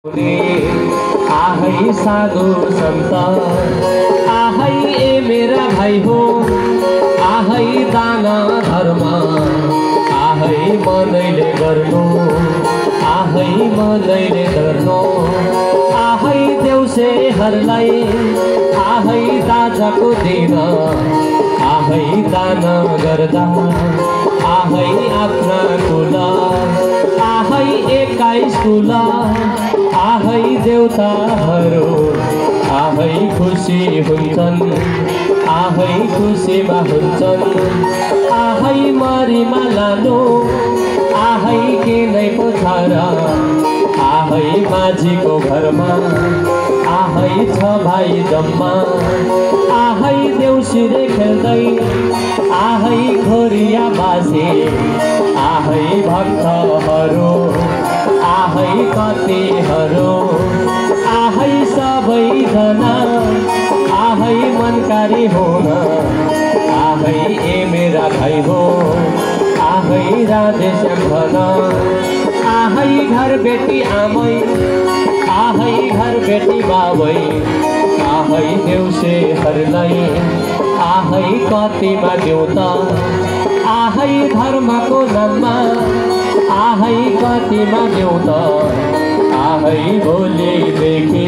आहै साधु सन्त आहै ए मेरा भाइ हो आहै दान धर्म आहै मनैले गर्नु आहै मनैले गर्नु आहै देउसेहरूलाई आहै दाजाको दिन आहै दान गर्दा आहै आफ्ना कुल आहै 21 कुल आहै देउताहरू आहै खुसी हुन्छन् आहै खुसीमा हुन्छन् आहै मरिमा लानु आहै के नै पोथार आहै माझीको घरमा आहै छ भाइ जम्मा आहै देउसिरे खेल्दै आहै खोरिया बाजे आहै भक्तहरू आहै कतिहरू आहै सबैजना आहै मनकारी हुन आहै ए मेरा भाइ हो आहै राधेश्याम भन आहै घर बेटी आमै आहै घर बेटी बाबै आहै देउसेहरूलाई आहै कतिमा देउता आहै धर्मको नाममा आहै कतिमा देउता आहै भोलिदेखि